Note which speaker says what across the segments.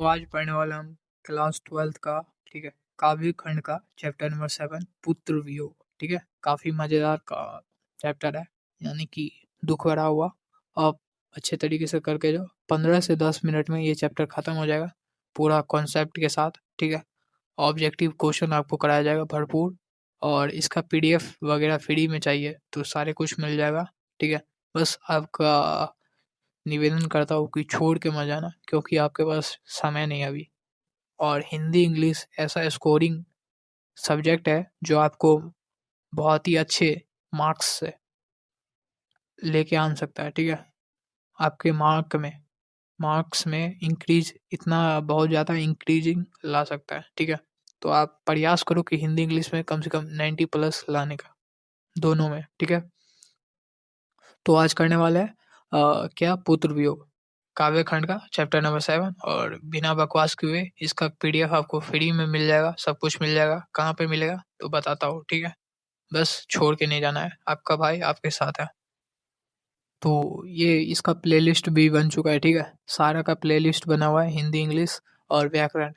Speaker 1: तो आज पढ़ने वाला हम क्लास 12th का, ठीक है, काव्य खंड का चैप्टर नंबर 7 पुत्र वियोग। ठीक है, काफी मजेदार का चैप्टर है, यानी कि दुख भरा हुआ। आप अच्छे तरीके से करके जाओ, 15 से 10 मिनट में ये चैप्टर खत्म हो जाएगा पूरा कॉन्सेप्ट के साथ। ठीक है, ऑब्जेक्टिव क्वेश्चन आपको कराया जाएगा भरपूर, और इसका पीडीएफ वगैरह फ्री में चाहिए तो सारे कुछ मिल जाएगा। ठीक है, बस आपका निवेदन करता हूँ कि छोड़ के मत जाना, क्योंकि आपके पास समय नहीं है अभी। और हिंदी इंग्लिश ऐसा स्कोरिंग सब्जेक्ट है जो आपको बहुत ही अच्छे मार्क्स से लेके आ सकता है। ठीक है, आपके मार्क्स में इंक्रीज इतना बहुत ज़्यादा इंक्रीजिंग ला सकता है। ठीक है, तो आप प्रयास करो कि हिंदी इंग्लिश में कम से कम 90 प्लस लाने का, दोनों में। ठीक है, तो आज करने वाले हैं क्या, पुत्र वियोग, काव्य खंड का चैप्टर नंबर 7। और बिना बकवास किए हुए इसका पीडीएफ आपको फ्री में मिल जाएगा, सब कुछ मिल जाएगा। कहाँ पे मिलेगा तो बताता हूँ। ठीक है, बस छोड़ के नहीं जाना है, आपका भाई आपके साथ है। तो ये इसका प्लेलिस्ट भी बन चुका है। ठीक है, सारा का प्लेलिस्ट बना हुआ है, हिंदी इंग्लिश और व्याकरण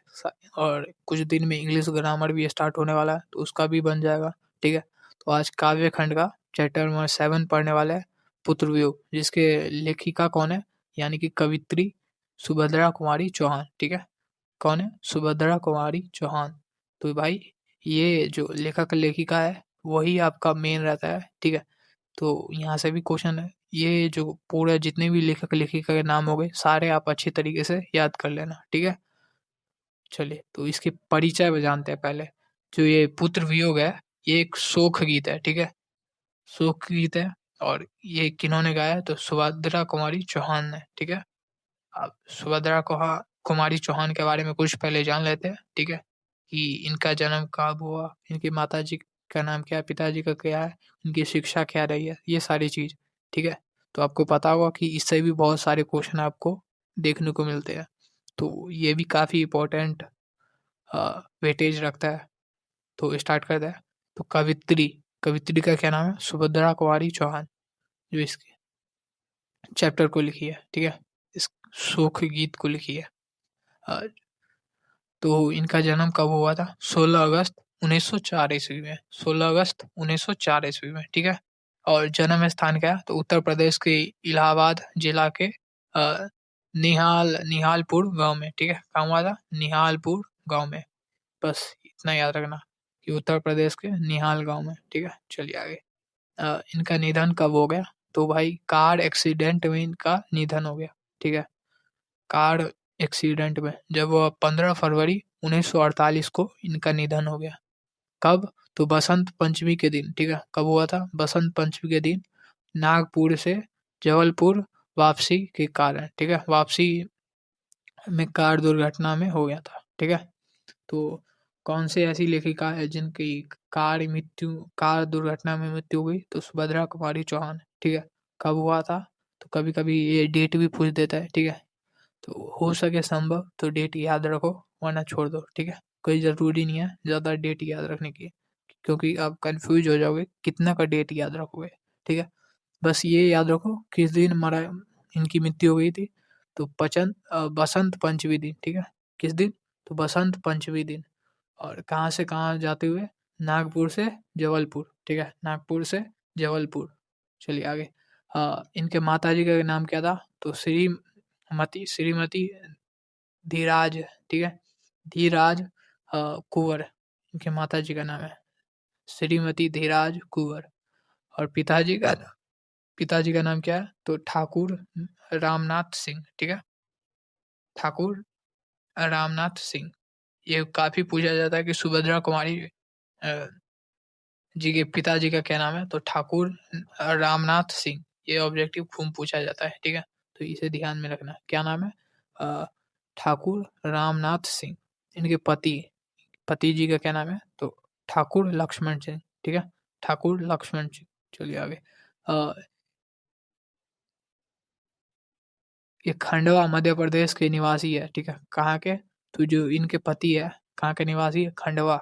Speaker 1: और कुछ दिन में इंग्लिश ग्रामर भी स्टार्ट होने वाला है, तो उसका भी बन जाएगा। ठीक है, तो आज काव्य खंड का चैप्टर नंबर 7 पढ़ने वाले हैं, पुत्र वियोग, जिसके लेखिका कौन है, यानी कि कवित्री सुभद्रा कुमारी चौहान। ठीक है, कौन है, सुभद्रा कुमारी चौहान। तो भाई ये जो लेखक लेखिका है वही आपका मेन रहता है। ठीक है, तो यहाँ से भी क्वेश्चन है, ये जो पूरे जितने भी लेखक लेखिका के नाम हो गए सारे आप अच्छी तरीके से याद कर लेना। ठीक है, चलिए तो इसके परिचय में जानते हैं पहले। जो ये पुत्र वियोग है, ये एक शोक गीत है। ठीक है, शोक गीत है, और ये किन्होंने गाया है तो सुभद्रा कुमारी चौहान ने। ठीक है, अब सुभद्रा कुमारी चौहान के बारे में कुछ पहले जान लेते हैं। ठीक है, कि इनका जन्म कब हुआ, इनकी माताजी का नाम क्या है, पिताजी का क्या है, इनकी शिक्षा क्या रही है, ये सारी चीज। ठीक है, तो आपको पता होगा कि इससे भी बहुत सारे क्वेश्चन आपको देखने को मिलते हैं, तो ये भी काफी इम्पोर्टेंट वेटेज रखता है। तो स्टार्ट करते हैं। तो कवित्री, कवित्री का क्या नाम है, सुभद्रा कुमारी चौहान, जो इसके चैप्टर को लिखी है। ठीक है, इस शोक गीत को लिखी है। अ, तो इनका जन्म कब हुआ था, 16 अगस्त 1904 ईस्वी में, 16 अगस्त 1904 ईस्वी में। ठीक है, और जन्म स्थान क्या है तो उत्तर प्रदेश के इलाहाबाद जिला के निहालपुर गांव में। ठीक है, कहाँ हुआ था, निहालपुर गांव में। बस इतना याद रखना कि उत्तर प्रदेश के निहाल गांव में। ठीक है, चलिए आगे। इनका निधन कब हो गया तो भाई कार एक्सीडेंट में इनका निधन हो गया। ठीक है, कार एक्सीडेंट में, जब 15 फरवरी 1948 को इनका निधन हो गया। कब तो बसंत पंचमी के दिन। ठीक है, कब हुआ था, बसंत पंचमी के दिन, नागपुर से जबलपुर वापसी के कारण। ठीक है, वापसी में कार दुर्घटना में हो गया था। ठीक है, तो कौन से ऐसी लेखिका है जिनकी कार दुर्घटना में मृत्यु हुई तो सुभद्रा कुमारी चौहान। ठीक है, कब हुआ था तो कभी कभी ये डेट भी पूछ देता है। ठीक है, तो हो सके संभव तो डेट याद रखो, वरना छोड़ दो। ठीक है, कोई ज़रूरी नहीं है ज़्यादा डेट याद रखने की, क्योंकि आप कंफ्यूज हो जाओगे कितना का डेट याद रखोगे। ठीक है, बस ये याद रखो किस दिन मरा, इनकी मृत्यु हो गई थी तो बसंत पंचमी दिन। ठीक है, किस दिन तो बसंत पंचमी दिन, और कहाँ से कहाँ जाते हुए, नागपुर से जबलपुर। ठीक है, नागपुर से जबलपुर। चलिए आगे। इनके माताजी का नाम क्या था तो श्रीमती धीराज। ठीक है, धीराज कुंवर इनके माताजी का नाम है, श्रीमती धीराज कुंवर। और पिताजी का नाम क्या है तो ठाकुर रामनाथ सिंह। ठीक है, ठाकुर रामनाथ सिंह। ये काफी पूछा जाता है कि सुभद्रा कुमारी अ, जी के पिताजी का क्या नाम है तो ठाकुर रामनाथ सिंह। ये ऑब्जेक्टिव खूब पूछा जाता है। ठीक है, तो इसे ध्यान में रखना, क्या नाम है, अ, ठाकुर रामनाथ सिंह। इनके पति जी का क्या नाम है तो ठाकुर लक्ष्मण सिंह। ठीक है, ठाकुर लक्ष्मण सिंह। चलिए आगे। अ, ये खंडवा मध्य प्रदेश के निवासी है। ठीक है, कहाँ के तो जो इनके पति है कहाँ के निवासी है, खंडवा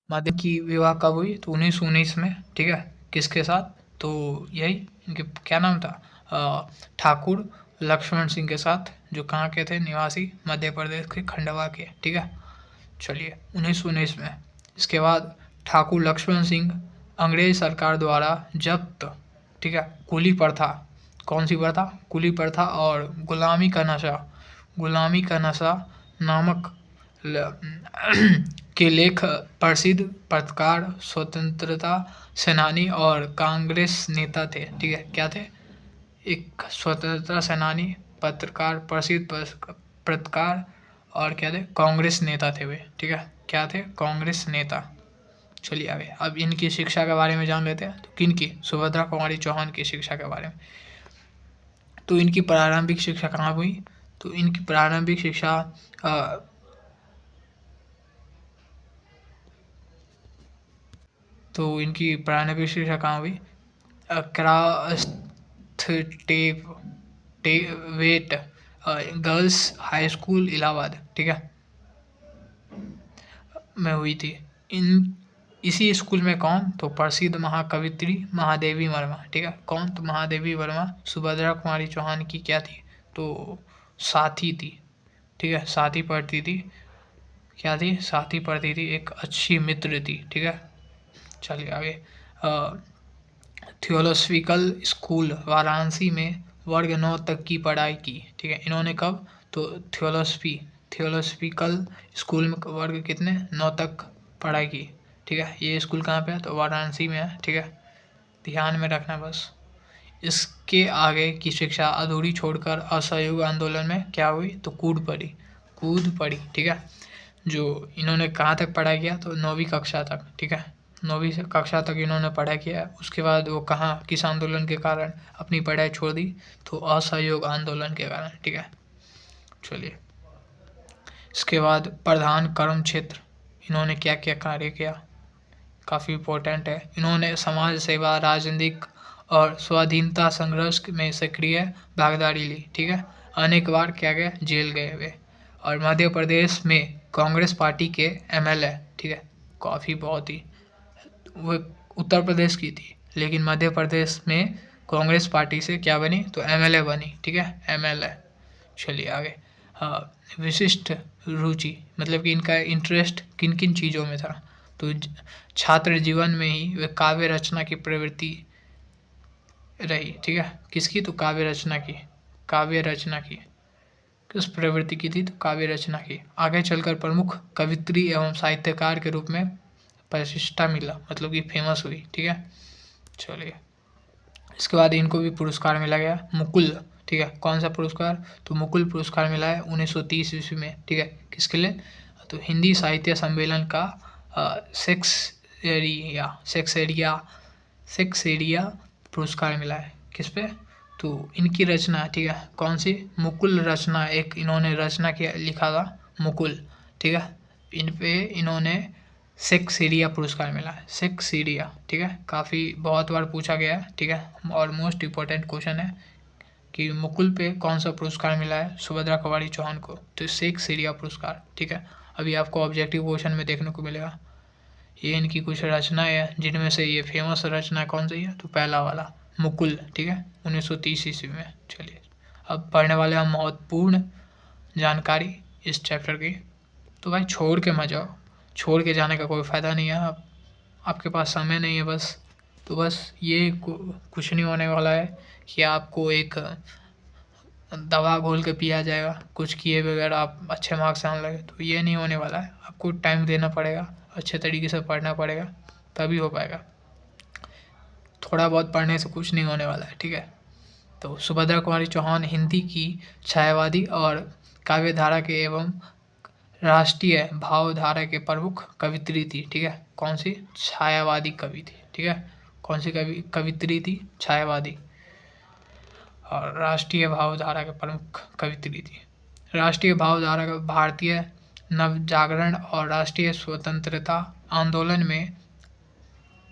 Speaker 1: मध्य। की विवाह कब हुई तो 1919 में। ठीक है, किसके साथ तो यही इनके क्या नाम था ठाकुर लक्ष्मण सिंह के साथ जो कहाँ के थे निवासी, मध्य प्रदेश के खंडवा के, ठीक है। चलिए 1919 में। इसके बाद ठाकुर लक्ष्मण सिंह, अंग्रेज सरकार द्वारा जब्त, ठीक है, कुली प्रथा, कौन सी प्रथा, कुली प्रथा और गुलामी का नशा नामक के लेख प्रसिद्ध पत्रकार, स्वतंत्रता सेनानी और कांग्रेस नेता थे, ठीक है। क्या थे, एक स्वतंत्रता सेनानी, पत्रकार, प्रसिद्ध पत्रकार और क्या थे, कांग्रेस नेता थे वे, ठीक है। क्या थे, कांग्रेस नेता। चलिए आगे, अब इनकी शिक्षा के बारे में जान लेते हैं। तो किनकी, सुभद्रा कुमारी चौहान की शिक्षा के बारे में। तो इनकी प्रारंभिक शिक्षा कहाँ हुई, तो इनकी प्रारंभिक शिक्षा तो इनकी प्रारंभिक शिक्षा कहाँ हुई, वेट गर्ल्स हाई स्कूल इलाहाबाद, ठीक है, में हुई थी। इन इसी स्कूल में कौन, तो प्रसिद्ध महाकवित्री महादेवी वर्मा, ठीक है। कौन, तो महादेवी वर्मा सुभद्रा कुमारी चौहान की क्या थी, तो साथी थी, ठीक है, साथी पढ़ती थी। क्या थी, साथी पढ़ती थी, एक अच्छी मित्र थी, ठीक है। चलिए आगे, थियोलॉजिकल स्कूल वाराणसी में वर्ग 9 तक की पढ़ाई की, ठीक है। इन्होंने कब, तो थियोलॉजिकल स्कूल में वर्ग कितने, 9 तक पढ़ाई की, ठीक है। ये स्कूल कहाँ पे है, तो वाराणसी में है, ठीक है, ध्यान में रखना बस। इसके आगे की शिक्षा अधूरी छोड़कर असहयोग आंदोलन में क्या हुई, तो कूद पड़ी, ठीक है। जो इन्होंने कहाँ तक पढ़ाई किया, तो 9वीं कक्षा तक, ठीक है, 9वीं कक्षा तक इन्होंने पढ़ाई किया। उसके बाद वो कहाँ, किस आंदोलन के कारण अपनी पढ़ाई छोड़ दी, तो असहयोग आंदोलन के कारण, ठीक है। चलिए, इसके बाद प्रधान कर्म क्षेत्र, इन्होंने क्या क्या कार्य किया, काफ़ी इम्पोर्टेंट है। इन्होंने समाज सेवा, राजनीतिक और स्वाधीनता संघर्ष में सक्रिय भागीदारी ली, ठीक है। अनेक बार क्या गए, जेल गए हुए। और मध्य प्रदेश में कांग्रेस पार्टी के एमएलए, ठीक है, काफ़ी बहुत ही, वो उत्तर प्रदेश की थी लेकिन मध्य प्रदेश में कांग्रेस पार्टी से क्या बनी, तो एमएलए बनी, ठीक है, एमएलए। चलिए आगे, हाँ, विशिष्ट रुचि, मतलब कि इनका इंटरेस्ट किन किन चीज़ों में था, तो छात्र जीवन में ही वे काव्य रचना की प्रवृत्ति रही, ठीक है। किसकी, तो काव्य रचना की किस प्रवृत्ति की थी, तो काव्य रचना की। आगे चलकर प्रमुख कवित्री एवं साहित्यकार के रूप में प्रतिष्ठा मिला, मतलब कि फेमस हुई, ठीक है। चलिए, इसके बाद इनको भी पुरस्कार मिला गया, मुकुल, ठीक है। कौन सा पुरस्कार, तो मुकुल पुरस्कार मिला है 1930 ईस्वी में, ठीक है। किसके लिए, तो हिंदी साहित्य सम्मेलन का सेक्सेरिया पुरस्कार मिला है। किस पे, तो इनकी रचना, ठीक है, कौन सी, मुकुल रचना, एक इन्होंने रचना किया, लिखा था मुकुल, ठीक है। इन पे इन्होंने सेक्सेरिया पुरस्कार मिला है, सेक्सेरिया, ठीक है। काफ़ी बहुत बार पूछा गया है, ठीक है, और मोस्ट इम्पोर्टेंट क्वेश्चन है कि मुकुल पे कौन सा पुरस्कार मिला है सुभद्रा कुमारी चौहान को, तो सेक्सेरिया पुरस्कार, ठीक है। अभी आपको ऑब्जेक्टिव क्वेश्चन में देखने को मिलेगा। ये इनकी कुछ रचनाएं हैं जिनमें से ये फेमस रचना कौन सी है, तो पहला वाला मुकुल, ठीक है, 1930 ईस्वी में। चलिए, अब पढ़ने वाले हम महत्वपूर्ण जानकारी इस चैप्टर की। तो भाई छोड़ के मत जाओ, छोड़ के जाने का कोई फ़ायदा नहीं है। आपके पास समय नहीं है बस, तो बस ये कुछ नहीं होने वाला है कि आपको एक दवा घोल के पिया जाएगा, कुछ किए बगैर आप अच्छे मार्क्स आने लगे, तो ये नहीं होने वाला है। आपको टाइम देना पड़ेगा, अच्छे तरीके से पढ़ना पड़ेगा, तभी हो पाएगा। थोड़ा बहुत पढ़ने से कुछ नहीं होने वाला है, ठीक है। तो सुभद्रा कुमारी चौहान हिंदी की छायावादी और काव्यधारा के एवं राष्ट्रीय भावधारा के प्रमुख कवित्री थी, ठीक है। कौन सी, छायावादी कवि थी, ठीक है। कौन सी कवित्री थी, छायावादी, और राष्ट्रीय भावधारा के प्रमुख कवित्री थी। राष्ट्रीय भावधारा का भारतीय नवजागरण और राष्ट्रीय स्वतंत्रता आंदोलन में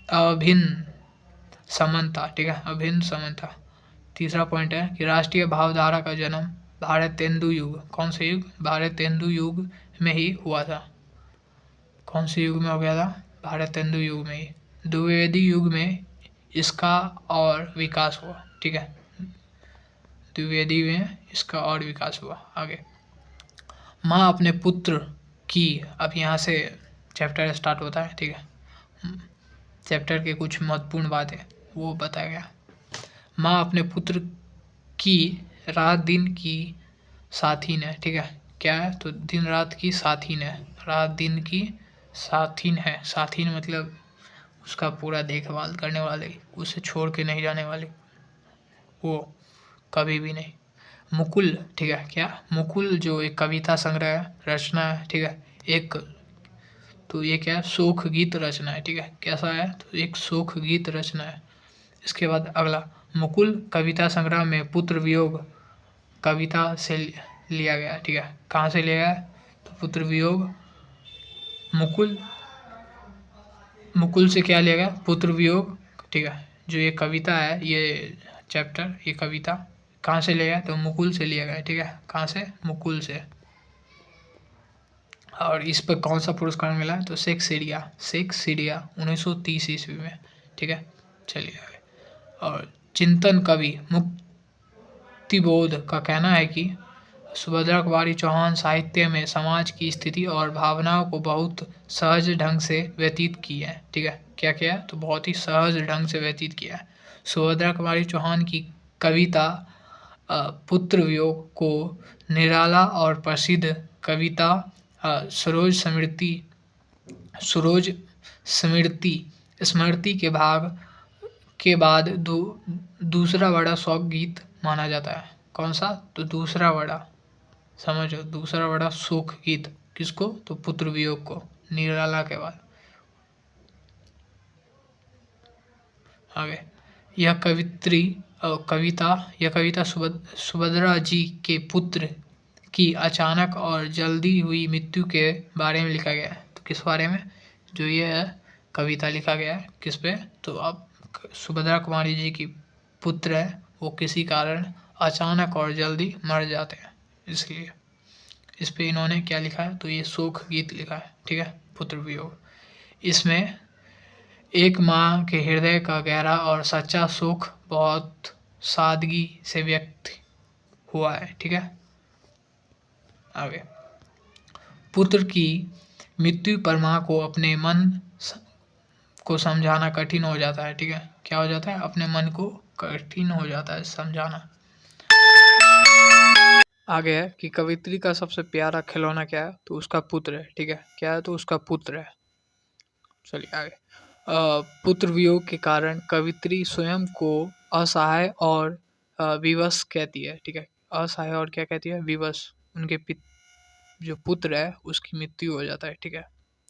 Speaker 1: अभिन्न संबंध था, ठीक है, अभिन्न संबंध था। तीसरा पॉइंट है कि राष्ट्रीय भावधारा का जन्म भारतेंदु युग, कौन से युग, भारतेंदु युग में ही हुआ था। कौन से युग में हो गया था, भारतेंदु युग में ही। द्विवेदी युग में इसका और विकास हुआ, ठीक है। द्विवेदी में इसका और विकास हुआ। आगे, माँ अपने पुत्र की, अब यहाँ से चैप्टर स्टार्ट होता है, ठीक है। चैप्टर के कुछ महत्वपूर्ण बातें वो बताया गया। माँ अपने पुत्र की रात दिन की साथीन है, ठीक है। क्या है? तो दिन रात की साथीन है, रात दिन की साथीन है। साथीन मतलब उसका पूरा देखभाल करने वाले, उसे छोड़ के नहीं जाने वाले, वो कभी भी नहीं। मुकुल, ठीक है। क्या? मुकुल जो एक कविता संग्रह है, रचना है, ठीक है। एक, तो ये क्या है? शोक गीत रचना है, ठीक है। कैसा है? तो एक शोक गीत रचना है। इसके बाद अगला, मुकुल कविता संग्रह में पुत्र वियोग कविता से लिया गया, ठीक है। कहाँ से लिया गया? तो पुत्र वियोग, मुकुल, मुकुल से क्या लिया गया? पुत्र वियोग, ठीक है। जो ये कविता है, ये चैप्टर, ये कविता कहाँ से लिया गया? तो मुकुल से लिया गया, ठीक है। कहाँ से? मुकुल से। और इस पर कौन सा पुरस्कार मिला है? तो शेक्सपियर, शेक्सपियर 1930 ईस्वी में, ठीक है। चलिए आगे। और चिंतन कवि मुक्तिबोध का कहना है कि सुभद्रा कुमारी चौहान साहित्य में समाज की स्थिति और भावनाओं को बहुत सहज ढंग से व्यतीत किया है, ठीक है। क्या किया है? तो बहुत ही सहज ढंग से व्यतीत किया है। सुभद्रा कुमारी चौहान की कविता पुत्र वियोग को निराला और प्रसिद्ध कविता सरोज स्मृति स्मृति के भाग के बाद दूसरा बड़ा शोक गीत माना जाता है। कौन सा? तो दूसरा बड़ा, समझो, दूसरा बड़ा शोक गीत किसको? तो पुत्र वियोग को, निराला के बाद। आगे, यह कविता सुभद्रा जी के पुत्र की अचानक और जल्दी हुई मृत्यु के बारे में लिखा गया है। तो किस बारे में? जो ये कविता लिखा गया है किस पे? तो अब सुभद्रा कुमारी जी की पुत्र है, वो किसी कारण अचानक और जल्दी मर जाते हैं, इसलिए इस पे इन्होंने क्या लिखा है? तो ये शोक गीत लिखा है, ठीक है, पुत्र वियोग। इसमें एक माँ के हृदय का गहरा और सच्चा सुख बहुत सादगी से व्यक्त हुआ है, ठीक है। आगे, पुत्र की मृत्यु पर माँ को अपने मन को समझाना कठिन हो जाता है, ठीक है। क्या हो जाता है? अपने मन को कठिन हो जाता है समझाना। आगे है कि कवित्री का सबसे प्यारा खिलौना क्या है? तो उसका पुत्र है, ठीक है। क्या है? तो उसका पुत्र है। चलिए आगे। पुत्र वियोग के कारण कवित्री स्वयं को असहाय और विवश कहती है, ठीक है। असहाय और क्या कहती है? विवश। उनके जो पुत्र है उसकी मृत्यु हो जाता है, ठीक है,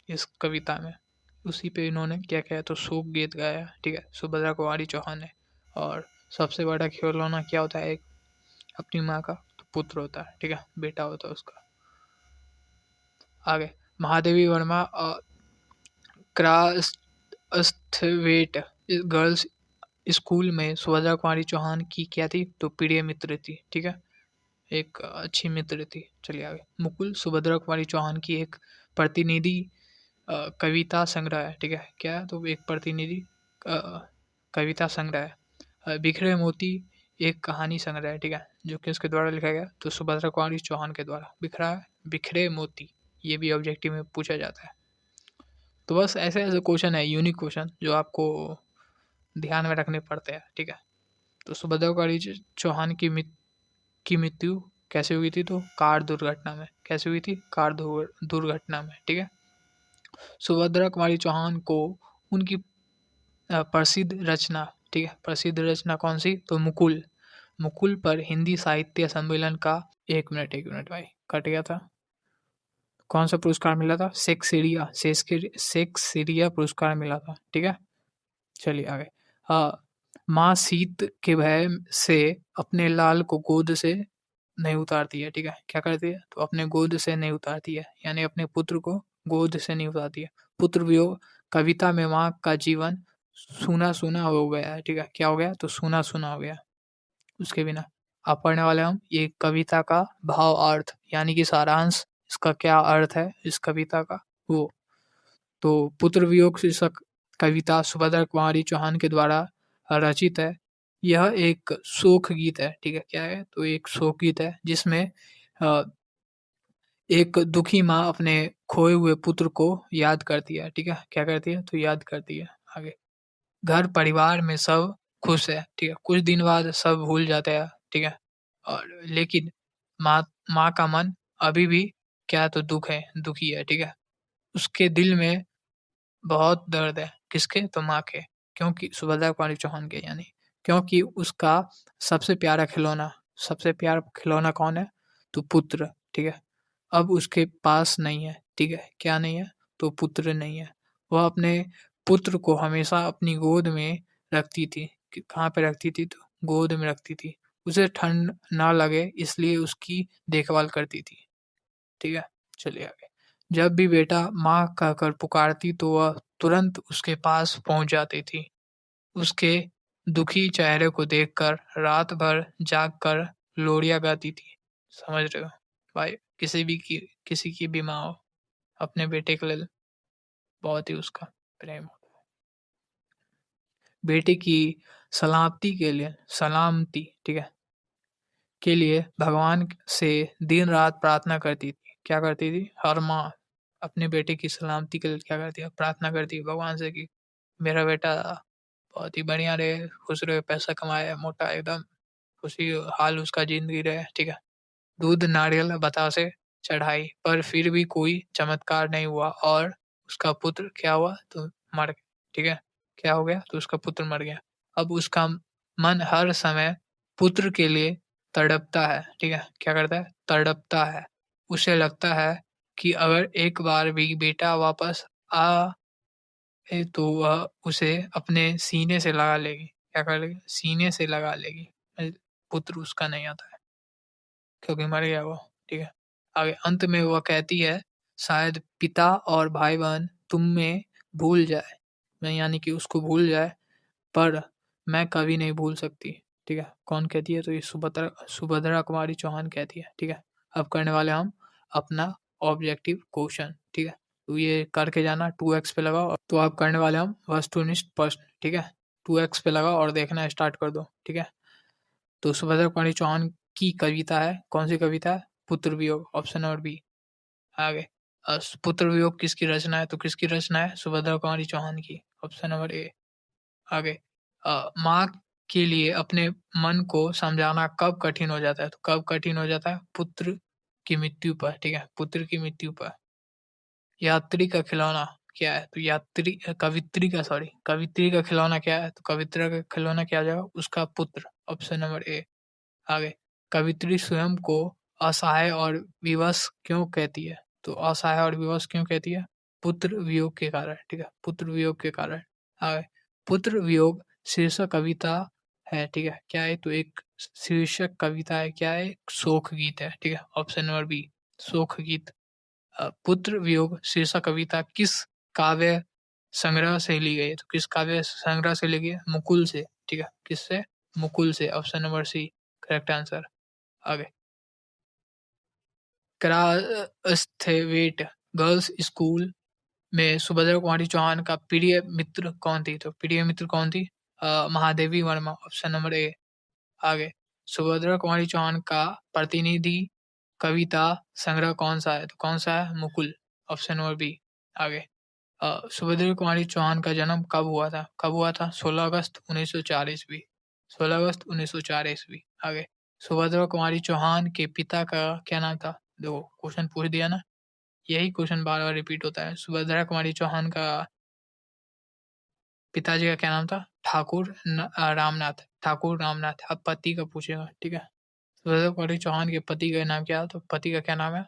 Speaker 1: इस कविता में। उसी पे इन्होंने क्या किया? तो शोक गीत गाया, ठीक है, सुभद्रा कुमारी चौहान ने। और सबसे बड़ा खिलौना क्या होता है? एक अपनी माँ का तो पुत्र होता है, ठीक है, बेटा होता है उसका। आगे, Mahadevi Verma Crosthwaite girls school में सुभद्रा कुमारी चौहान की क्या थी? तो प्रिय मित्र थी, ठीक है, एक अच्छी मित्र थी। चलिए आगे। मुकुल सुभद्रा कुमारी चौहान की एक प्रतिनिधि कविता संग्रह है, ठीक है। क्या है? तो एक प्रतिनिधि कविता संग्रह है। बिखरे मोती एक कहानी संग्रह है, ठीक है, जो कि उसके द्वारा लिखा गया? तो सुभद्रा कुमारी चौहान के द्वारा। बिखरे मोती, ये भी ऑब्जेक्टिव में पूछा जाता है। तो बस ऐसे ऐसे क्वेश्चन है, यूनिक क्वेश्चन, जो आपको ध्यान में रखने पड़ते हैं, ठीक है। तो सुभद्रा कुमारी चौहान की मृत्यु कैसे हुई थी? तो कार दुर्घटना में। कैसे हुई थी? कार दुर्घटना में, ठीक है। सुभद्रा कुमारी चौहान को उनकी प्रसिद्ध रचना, ठीक है, प्रसिद्ध रचना कौन सी? तो मुकुल। मुकुल पर हिंदी साहित्य सम्मेलन का, एक मिनट भाई, कट गया था। कौन सा पुरस्कार मिला था? शेक्सपियर पुरस्कार मिला था, ठीक है। चलिए आगे। माँ शीत के भय से अपने लाल को गोद से नहीं उतारती है, ठीक है। क्या करती है? तो अपने गोद से नहीं उतारती है, यानी अपने पुत्र को गोद से नहीं उतारती है। पुत्र वियोग कविता में माँ का जीवन सूना सूना हो गया है, ठीक है। क्या हो गया? तो सूना सूना हो गया उसके बिना। अब पढ़ने वाले हम ये कविता का भाव अर्थ, यानी कि सारांश, इसका क्या अर्थ है इस कविता का, वो। तो पुत्र वियोग शीर्षक कविता सुभद्रा कुमारी चौहान के द्वारा रचित है। यह एक शोक गीत है, ठीक है? क्या है? तो एक शोक गीत है जिसमें अ, एक दुखी माँ अपने खोए हुए पुत्र को याद करती है, ठीक है? क्या करती है? तो याद करती है। आगे, घर परिवार में सब खुश है, ठीक है? कुछ दिन बाद सब भूल जाते हैं, ठीक है? और लेकिन माँ माँ का मन अभी भी क्या तो दुखी है, ठीक है? उसके दिल में बहुत दर्द है। किसके? तो माँ के। क्योंकि सुभद्रा कुमारी चौहान के यानी। क्योंकि उसका सबसे प्यारा खिलौना सबसे प्यारा खिलौना कौन है? तो पुत्र, ठीक है? अब उसके पास नहीं है, ठीक है? क्या नहीं है? तो पुत्र नहीं है। वह अपने पुत्र को हमेशा अपनी गोद में रखती थी। कहाँ पे रखती थी? तो गोद में रखती थी। उसे ठंड ना लगे इसलिए उसकी देखभाल करती थी। ठीक है? चलिए आगे। जब भी बेटा माँ कहकर पुकारती तो वह तुरंत उसके पास पहुँच जाती थी। उसके दुखी चेहरे को देखकर रात भर जाग कर लोरियाँ गाती थी। समझ रहे हो? भाई किसी की भी माँ हो, अपने बेटे के लिए बहुत ही उसका प्रेम होता है। बेटे की सलामती, ठीक है? के लिए भगवान से दिन-रात प्रार्थना करती थी। क्या करती थी? हर माँ अपने बेटे की सलामती के लिए क्या करती है? प्रार्थना करती है भगवान से कि मेरा बेटा बहुत ही बढ़िया रहे, खुश रहे, पैसा कमाए, मोटा एकदम खुशी हाल उसका ज़िंदगी रहे, ठीक है? दूध, नारियल, बतासे चढ़ाई, पर फिर भी कोई चमत्कार नहीं हुआ और उसका पुत्र क्या हुआ? तो मर गया, ठीक है? क्या हो गया? तो उसका पुत्र मर गया। अब उसका मन हर समय पुत्र के लिए तड़पता है, ठीक है? क्या करता है? तड़पता है। उसे लगता है कि अगर एक बार भी बेटा वापस आ तो वह उसे अपने सीने से लगा लेगी। क्या कर लेगी? सीने से लगा लेगी। पुत्र उसका नहीं आता है। क्योंकि मर गया वो, ठीक है? आगे अंत में वह कहती है, शायद पिता और भाई-बहन तुम में भूल जाए, मैं यानी कि उसको भूल जाए, पर मैं कभी नहीं भूल सकती, ठीक है? कौन कहती है? तो ये सुभद्रा कुमारी चौहान कहती है, ठीक है? अब करने वाले हम अपना ऑब्जेक्टिव क्वेश्चन, ठीक है? तो ये करके जाना 2x पे लगाओ, तो आप करने वाले हम वस्तुनिष्ठ प्रश्न, ठीक है? 2x पे लगाओ और देखना स्टार्ट कर दो, ठीक है? तो सुभद्रा कुमारी चौहान की कविता है, कौन-सी कविता है? पुत्र वियोग, ऑप्शन नंबर बी। आगे पुत्र वियोग किसकी रचना है? तो किसकी रचना है? सुभद्रा कुमारी चौहान की, ऑप्शन नंबर ए। आगे माँ के लिए अपने मन को समझाना कब कठिन हो जाता है? तो कब कठिन हो जाता है? पुत्र की मृत्यु पर, ठीक है? पुत्र की मृत्यु पर। यात्री का खिलौना क्या है? तो कवित्री का खिलौना क्या है? तो कवित्री का खिलौना क्या हो जाएगा? उसका पुत्र, ऑप्शन नंबर ए। आगे कवित्री स्वयं को असहाय और विवश क्यों कहती है? तो असहाय और विवश क्यों कहती है? पुत्र वियोग के कारण, ठीक है? पुत्र वियोग के कारण। आगे पुत्र वियोग शीर्षक कविता है, ठीक है? क्या है? तो एक शीर्षक कविता है, क्या है? एक शोक गीत है, ठीक है? ऑप्शन नंबर बी, शोक गीत। पुत्र वियोग शीर्षक कविता किस काव्य संग्रह से ली गई है? तो किस काव्य संग्रह से ली गई है? मुकुल से, ठीक है? किससे? मुकुल से, option number C correct answer. आगे क्रास्थवेट गर्ल्स स्कूल में सुभद्रा कुमारी चौहान का प्रिय मित्र कौन थी? तो प्रिय मित्र कौन थी? Mahadevi Verma, option number A. आगे सुभद्रा कुमारी चौहान का प्रतिनिधि कविता संग्रह कौन सा है? तो कौन सा है? Mukul, option number B. आगे सुभद्रा कुमारी चौहान का जन्म कब हुआ था? कब हुआ था? 16 अगस्त 1904 ईस्वी, 16 अगस्त 1904 ईस्वी। आगे सुभद्रा कुमारी चौहान के पिता का क्या नाम था? देखो क्वेश्चन पूछ दिया ना, यही क्वेश्चन बार बार रिपीट होता है। सुभद्रा कुमारी चौहान का पिताजी का क्या नाम था? रामनाथ, ठाकुर रामनाथ। अब पति का पूछेगा, ठीक है? सुभद्रा कुमारी चौहान के पति का नाम क्या है? तो पति का क्या नाम है?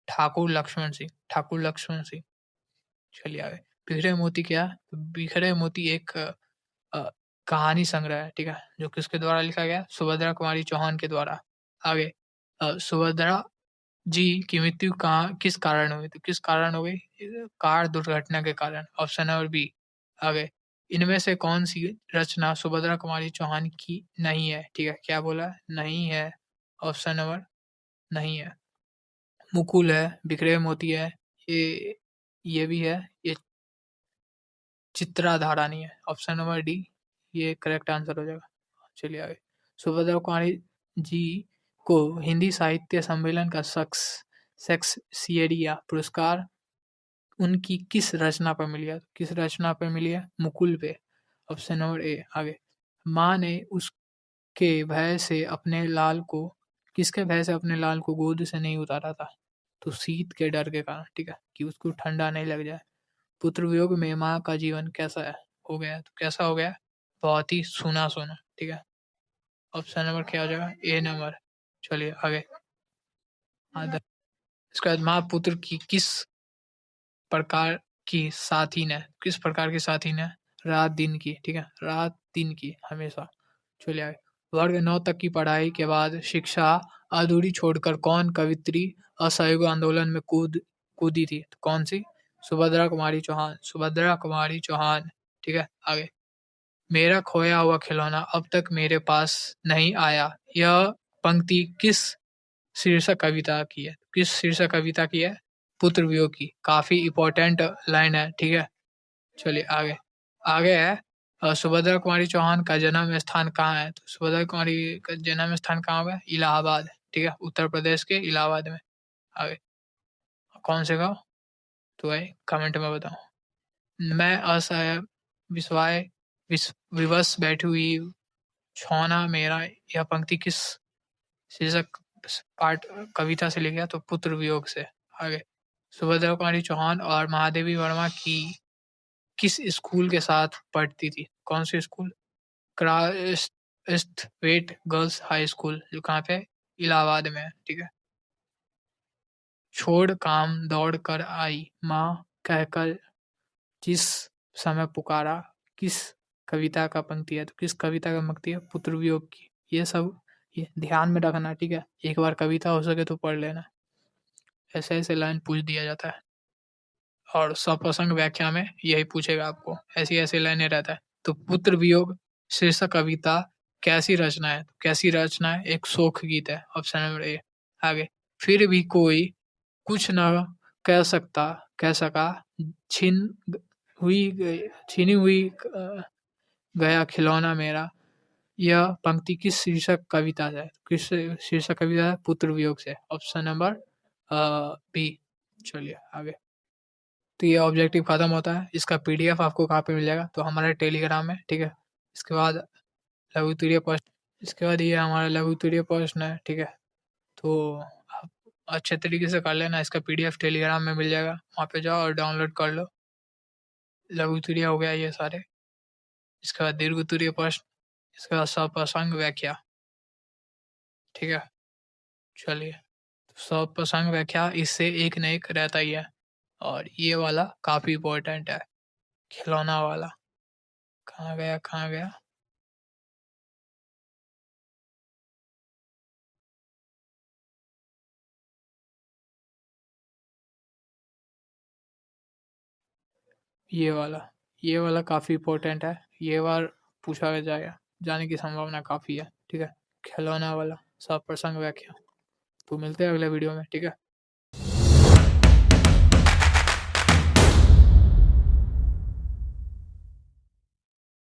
Speaker 1: ठाकुर लक्ष्मण सिंह, ठाकुर लक्ष्मण सिंह। चलिए आगे बिखरे मोती क्या है? तो बिखरे मोती एक अ, कहानी संग्रह है, ठीक है? जो किसके द्वारा लिखा गया? सुभद्रा कुमारी चौहान के द्वारा। आगे सुभद्रा जी की मृत्यु कहाँ किस कारण हुई? तो किस कारण हो गई? कार दुर्घटना के कारण, ऑप्शन नंबर बी। आगे इनमें से कौन-सी रचना सुभद्रा कुमारी चौहान की नहीं है? ठीक है, क्या बोला है? नहीं है, ऑप्शन नंबर नहीं है। मुकुल है, बिखरे मोती है, ये ये भी है, ये चित्रा धारा नहीं है, ऑप्शन नंबर डी ये करेक्ट आंसर हो जाएगा। चलिए आगे। सुभद्रा कुमारी जी को हिंदी साहित्य सम्मेलन का शेक्सपियरिया पुरस्कार उनकी किस रचना पर मिली है? किस रचना पर मिली है? मुकुल पे। Option number A. आगे। माँ ने उसके भय से अपने लाल को किसके भय से अपने लाल को गोद से नहीं उतारा था? तो शीत के डर के कारण, ठीक है, कि उसको ठंडा नहीं लग जाए। पुत्र वियोग में माँ का जीवन कैसा है? हो गया है? तो कैसा हो गया है? बहुत ही सूना सूना, ठीक है। ऑप्शन नंबर क्या हो जाएगा? ए नंबर। चलिए आगे। आदर। इसके बाद माँ पुत्र की प्रकार किस प्रकार की साथी ने? रात दिन की, ठीक है, रात दिन की हमेशा। चलिए आगे। वर्ग 9 तक की पढ़ाई के बाद शिक्षा अधूरी छोड़कर कौन कवित्री असहयोग आंदोलन में कूदी थी? तो कौन सी? सुभद्रा कुमारी चौहान। सुभद्रा कुमारी चौहान, ठीक है। आगे। मेरा खोया हुआ खिलौना अब तक मेरे पास नहीं आया, यह पंक्ति किस शीर्षक कविता की है? किस शीर्षक कविता की है? पुत्र वियोग की। काफी इंपॉर्टेंट लाइन है, ठीक है। चलिए आगे। आगे है सुभद्रा कुमारी चौहान का जन्म स्थान कहाँ है? तो सुभद्रा कुमारी का जन्म स्थान कहाँ होगा? इलाहाबाद, ठीक है, उत्तर प्रदेश के इलाहाबाद में। आगे। कौन से गाँव? तो भाई कमेंट में बताओ। मैं असहाय विस्वाय विवश बैठी हुई छौना मेरा, यह पंक्ति किस शीर्षक पाठ कविता से लिखा? तो पुत्र वियोग से। आगे। सुभद्रा कुमारी चौहान और महादेवी वर्मा की किस स्कूल के साथ पढ़ती थी? कौन सी स्कूल? क्राइस्ट वेट गर्ल्स हाई स्कूल, जो कहाँ पे? इलाहाबाद में है, ठीक है। छोड़ काम दौड़ कर आई माँ कहकर जिस समय पुकारा, किस कविता का पंक्ति है? तो किस कविता का पंक्ति है? पुत्र वियोग की। ये सब ये ध्यान में रखना, ठीक है। एक बार कविता हो सके तो पढ़ लेना। ऐसे ऐसे लाइन पूछ दिया जाता है और सप्रसंग व्याख्या में यही पूछेगा आपको, ऐसी ऐसी लाइनें रहता है। तो पुत्र वियोग शीर्षक कविता कैसी रचना है? कैसी रचना है? एक शोक गीत है। Option number A. आगे। फिर भी कोई कुछ न कह सका, छिन छीनी हुई गया खिलौना मेरा, यह पंक्ति किस शीर्षक कविता से है? किस शीर्षक कविता है? पुत्र वियोग से। Option number B. चलिए आगे। तो ये ऑब्जेक्टिव खत्म होता है। इसका पीडीएफ आपको कहाँ पे मिल जाएगा? तो हमारे टेलीग्राम में, ठीक है। इसके बाद लघु उत्तरीय प्रश्न, इसके बाद ये हमारा लघु उत्तरीय प्रश्न है, ठीक है। तो आप अच्छे तरीके से कर लेना। इसका पीडीएफ टेलीग्राम में मिल जाएगा, वहाँ पे जाओ और डाउनलोड कर लो। लघु उत्तरीय हो गया ये सारे। इसके बाद दीर्घ उत्तरीय प्रश्न, इसके बाद सप्रसंग व्याख्या, ठीक है। चलिए। सप्रसंग व्याख्या इससे एक न एक रहता ही है। और ये वाला काफी इंपॉर्टेंट है, खिलौना वाला। कहाँ गया कहाँ गया? ये वाला काफी इंपॉर्टेंट है। ये बार पूछा जाएगा, जाने की संभावना काफी है, ठीक है। खिलौना वाला सप्रसंग व्याख्या। तो मिलते हैं अगले वीडियो में, ठीक है।